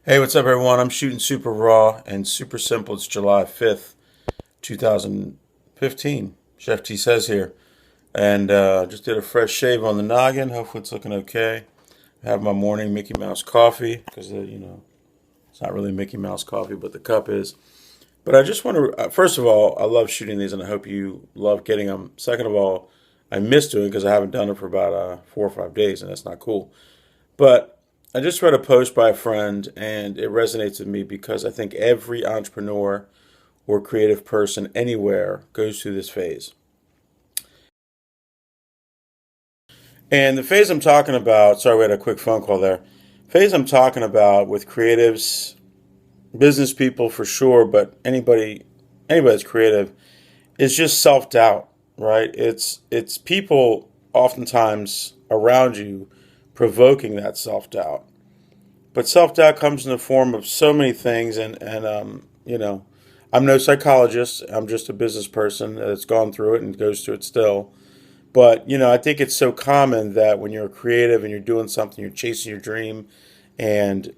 Hey, what's up, everyone? I'm shooting super raw and super simple. It's July 5th, 2015. ChefTSays here. And just did a fresh shave on the noggin. Hopefully, it's looking okay. I have my morning Mickey Mouse coffee because, it's not really Mickey Mouse coffee, but the cup is. But I just want to, first of all, I love shooting these and I hope you love getting them. Second of all, I miss doing it because I haven't done it for about 4 or 5 days, and that's not cool. But I just read a post by a friend and it resonates with me because I think every entrepreneur or creative person anywhere goes through this phase. And the phase I'm talking about, sorry, we had a quick phone call there. Phase I'm talking about with creatives, business people for sure, but anybody that's creative is just self-doubt, right? It's people oftentimes around you provoking that self-doubt. But self doubt comes in the form of so many things, and I'm no psychologist. I'm just a business person that's gone through it and goes through it still. But I think it's so common that when you're creative and you're doing something, you're chasing your dream, and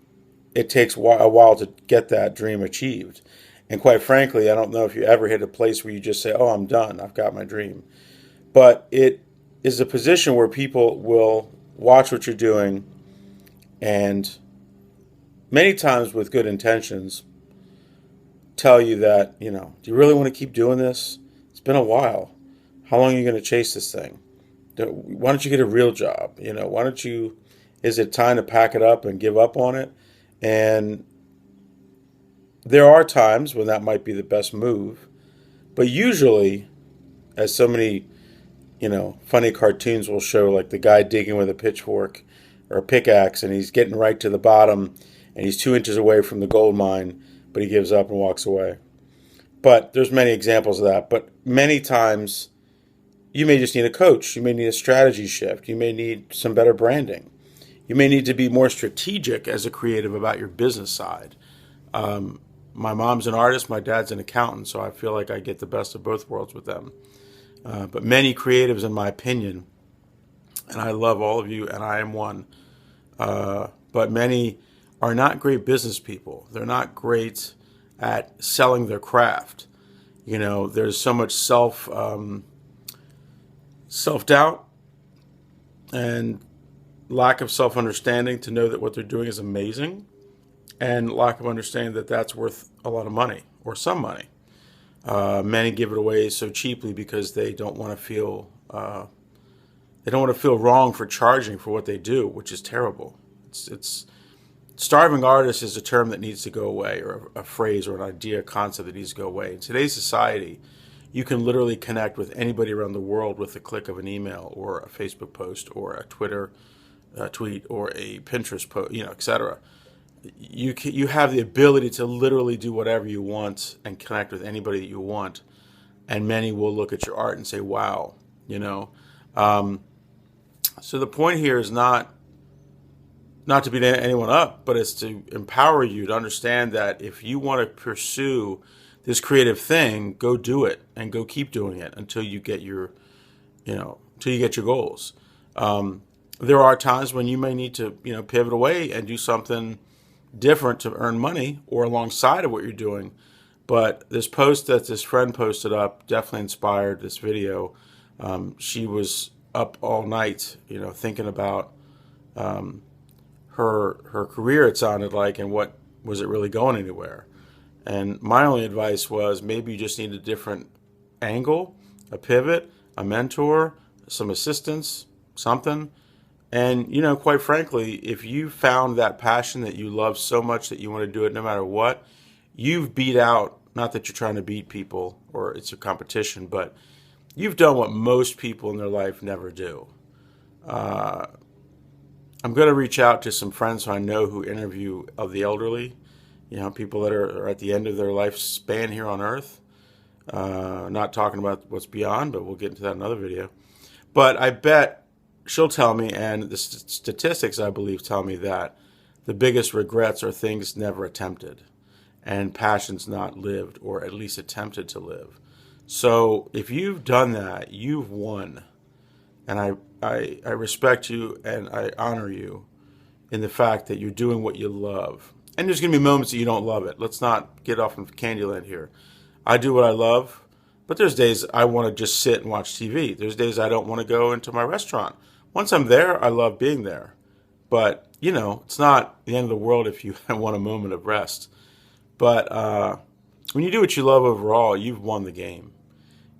it takes a while to get that dream achieved. And quite frankly, I don't know if you ever hit a place where you just say, "Oh, I'm done. I've got my dream." But it is a position where people will watch what you're doing and many times with good intentions tell you that, do you really want to keep doing this? It's been a while. How long are you going to chase this thing? Why don't you get a real job? Is it time to pack it up and give up on it? And there are times when that might be the best move. But usually, as so many, funny cartoons will show, like the guy digging with a pitchfork or a pickaxe and he's getting right to the bottom and he's 2 inches away from the gold mine, but he gives up and walks away. But there's many examples of that. But many times you may just need a coach. You may need a strategy shift. You may need some better branding. You may need to be more strategic as a creative about your business side. My mom's an artist. My dad's an accountant. So I feel like I get the best of both worlds with them. But many creatives, in my opinion, and I love all of you, and I am one, but many are not great business people. They're not great at selling their craft. There's so much self doubt and lack of self understanding to know that what they're doing is amazing, and lack of understanding that that's worth a lot of money or some money. Many give it away so cheaply because they don't want to feel wrong for charging for what they do, which is terrible. It's starving artist is a term that needs to go away, or a phrase or an idea, a concept that needs to go away. In today's society, you can literally connect with anybody around the world with the click of an email or a Facebook post or a Twitter tweet or a Pinterest post, etc. You have the ability to literally do whatever you want and connect with anybody that you want, and many will look at your art and say, "Wow," you know. Um, so the point here is not to beat anyone up, but it's to empower you to understand that if you want to pursue this creative thing, go do it and go keep doing it until you get your goals. There are times when you may need to, pivot away and do something different to earn money or alongside of what you're doing. But this post that this friend posted up definitely inspired this video. She was up all night, thinking about her career, it sounded like, and what was it really going anywhere. And my only advice was maybe you just need a different angle, a pivot, a mentor, some assistance, something. And, quite frankly, if you found that passion that you love so much that you want to do it no matter what, you've beat out, not that you're trying to beat people or it's a competition, but you've done what most people in their life never do. I'm going to reach out to some friends who I know who interview of the elderly, people that are at the end of their lifespan here on Earth. Not talking about what's beyond, but we'll get into that in another video. But I bet she'll tell me, and the statistics I believe tell me that the biggest regrets are things never attempted and passions not lived or at least attempted to live. So if you've done that, you've won. And I respect you and I honor you in the fact that you're doing what you love. And there's going to be moments that you don't love it. Let's not get off in Candyland here. I do what I love, but there's days I want to just sit and watch TV. There's days I don't want to go into my restaurant. Once I'm there, I love being there. But, it's not the end of the world if you want a moment of rest. But when you do what you love overall, you've won the game,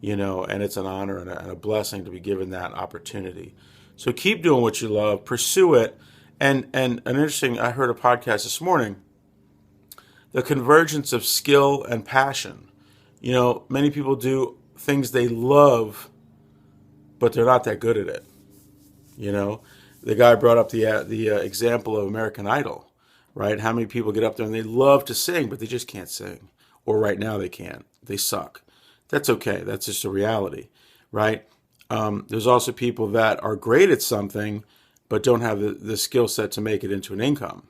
and it's an honor and a blessing to be given that opportunity. So keep doing what you love, pursue it. And I heard a podcast this morning, the convergence of skill and passion. Many people do things they love, but they're not that good at it. The guy brought up the example of American Idol, right? How many people get up there and they love to sing, but they just can't sing. Or right now they can't. They suck. That's okay. That's just a reality, right? There's also people that are great at something, but don't have the skill set to make it into an income,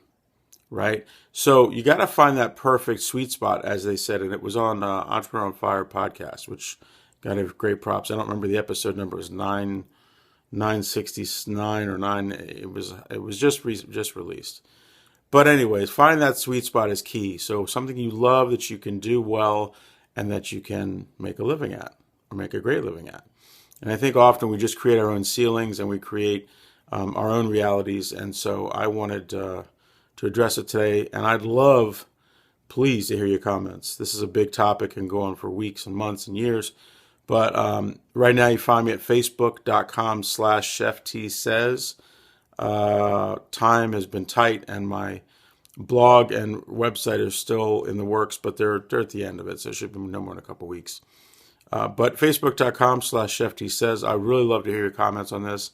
right? So you got to find that perfect sweet spot, as they said, and it was on Entrepreneur on Fire podcast, which got great props. I don't remember the episode number. It was 969 or 9. It was just released. But anyways, finding that sweet spot is key. So something you love that you can do well and that you can make a living at or make a great living at. And I think often we just create our own ceilings and we create our own realities. And so I wanted to address it today. And I'd love, please, to hear your comments. This is a big topic and go on for weeks and months and years. But right now you find me at facebook.com/ChefTSays. Time has been tight and my blog and website are still in the works, but they're at the end of it. So it should be no more than a couple weeks. But facebook.com/ChefTSays. I really love to hear your comments on this.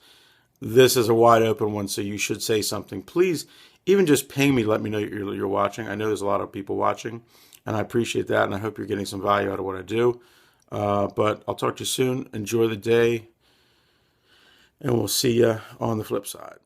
This is a wide open one, so you should say something. Please, even just ping me, let me know you're watching. I know there's a lot of people watching, and I appreciate that, and I hope you're getting some value out of what I do. But I'll talk to you soon. Enjoy the day, and we'll see you on the flip side.